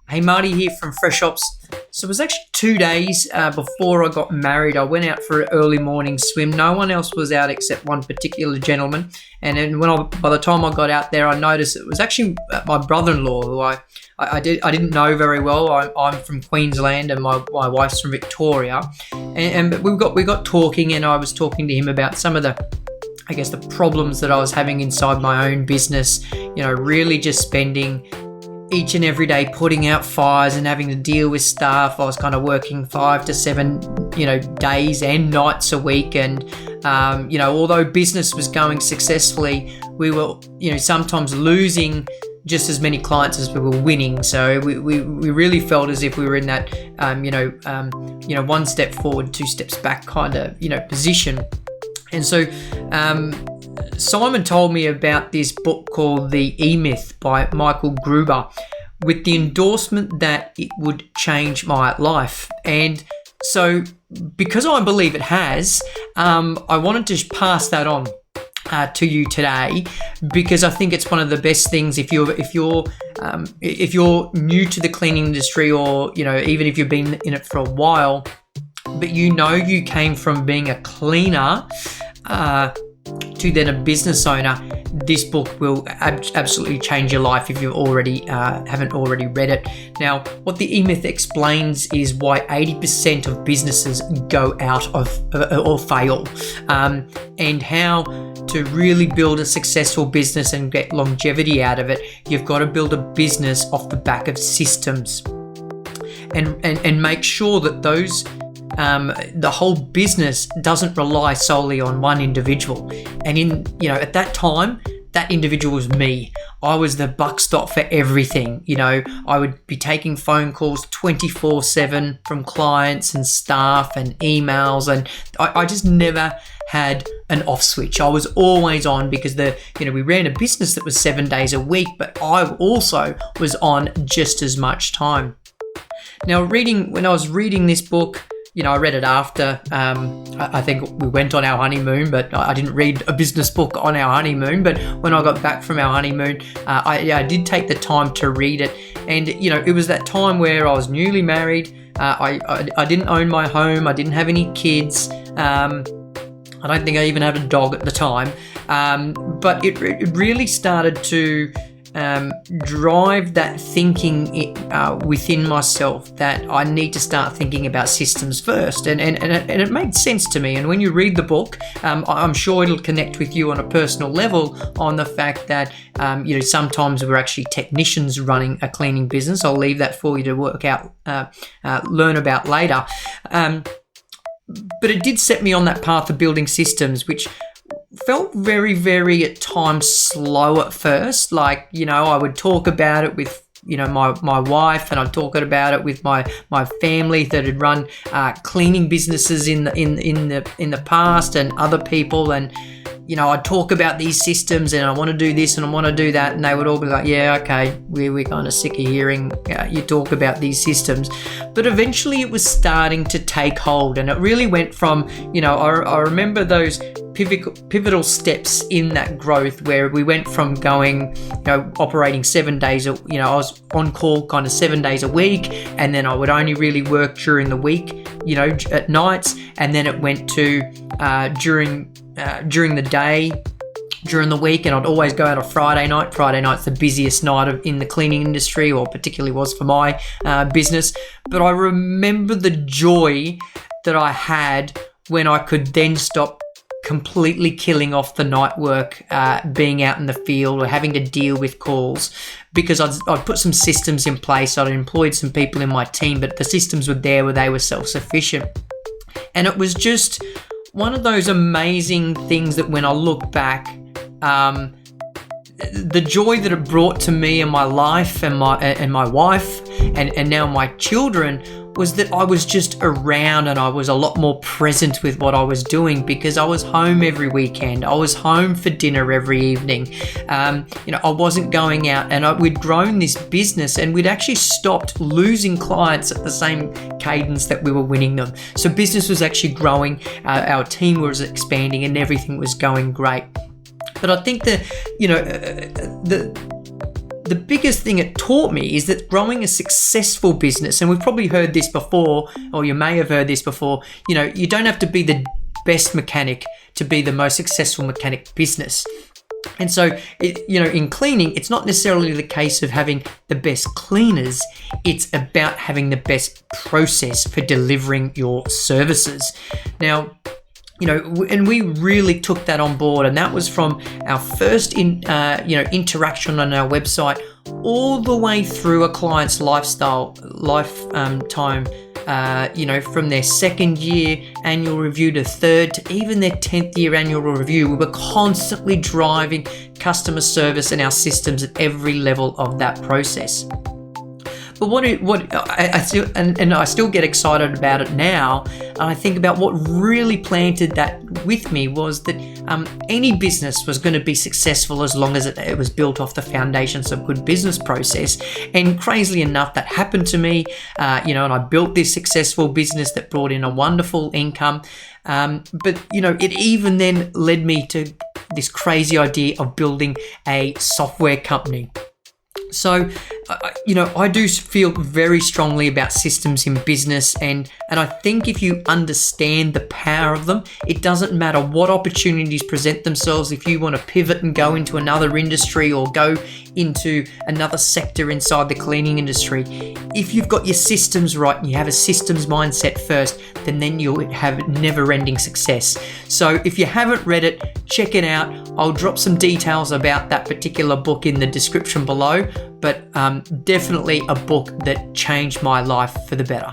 Hey, Marty here from freshOps. So it was actually 2 days before I got married. I went out for an early morning swim. No one else was out except one particular gentleman. And then by the time I got out there, I noticed it was actually my brother-in-law, who I didn't know very well. I'm from Queensland and my wife's from Victoria. And we got talking, and I was talking to him about some of the problems that I was having inside my own business. Really just spending each and every day putting out fires and having to deal with staff. I was kind of working 5 to 7, days and nights a week. And, although business was going successfully, we were, sometimes losing just as many clients as we were winning. So we really felt as if we were in that, one step forward, 2 steps back kind of, position. And so, Simon told me about this book called The Emyth by Michael Griebers, with the endorsement that it would change my life. And so, because I believe it has, I wanted to pass that on to you today, because I think it's one of the best things if you're new to the cleaning industry, or even if you've been in it for a while, but you came from being a cleaner to then a business owner. This book will absolutely change your life if you haven't already read it. Now, what the Emyth explains is why 80% of businesses go out of or fail, and how to really build a successful business and get longevity out of it. You've got to build a business off the back of systems, and make sure that those the whole business doesn't rely solely on one individual. And at that time, that individual was me. I was the buck stop for everything. I would be taking phone calls 24/7 from clients and staff and emails, and I just never had an off switch. I was always on, because we ran a business that was 7 days a week, but I also was on just as much time. Now, when I was reading this book, I read it after, I think we went on our honeymoon, but I didn't read a business book on our honeymoon. But when I got back from our honeymoon, I did take the time to read it. And, it was that time where I was newly married. I didn't own my home. I didn't have any kids. I don't think I even had a dog at the time. But it really started to drive that thinking within myself, that I need to start thinking about systems first, and it made sense to me. And when you read the book, I'm sure it'll connect with you on a personal level on the fact that sometimes we're actually technicians running a cleaning business. I'll leave that for you to work out, learn about later. But it did set me on that path of building systems, which felt very, very at times slow at first. I would talk about it with my wife, and I'd talk about it with my family that had run cleaning businesses in the past, and other people, and I'd talk about these systems, and I want to do this and I want to do that, and they would all be like, yeah, okay, we're kind of sick of hearing you talk about these systems. But eventually it was starting to take hold, and it really went from, I remember those pivotal steps in that growth, where we went from going, operating 7 days, I was on call kind of 7 days a week, and then I would only really work during the week, at nights, and then it went to during the day, during the week, and I'd always go out on Friday night. Friday night's the busiest night in the cleaning industry, or particularly was for my business. But I remember the joy that I had when I could then stop completely killing off the night work, being out in the field or having to deal with calls, because I'd put some systems in place. I'd employed some people in my team, but the systems were there where they were self-sufficient. And it was just one of those amazing things that when I look back, the joy that it brought to me and my life and my wife and now my children, was that I was just around, and I was a lot more present with what I was doing, because I was home every weekend. I was home for dinner every evening. I wasn't going out, and we'd grown this business, and we'd actually stopped losing clients at the same cadence that we were winning them. So business was actually growing, our team was expanding, and everything was going great. But I think the biggest thing it taught me is that growing a successful business, and we've probably heard this before, or you may have heard this before, you don't have to be the best mechanic to be the most successful mechanic business. And so, in cleaning, it's not necessarily the case of having the best cleaners. It's about having the best process for delivering your services. Now, and we really took that on board, and that was from our first interaction on our website all the way through a client's lifetime. From their second year annual review to third to even their 10th year annual review, we were constantly driving customer service and our systems at every level of that process. But I still get excited about it now, and I think about what really planted that with me was that any business was going to be successful as long as it was built off the foundations of good business process. And crazily enough, that happened to me, and I built this successful business that brought in a wonderful income. But it even then led me to this crazy idea of building a software company. So, I do feel very strongly about systems in business, and I think if you understand the power of them, it doesn't matter what opportunities present themselves. If you want to pivot and go into another industry or go into another sector inside the cleaning industry, if you've got your systems right and you have a systems mindset first, then you'll have never-ending success. So if you haven't read it, check it out. I'll drop some details about that particular book in the description below, but definitely a book that changed my life for the better.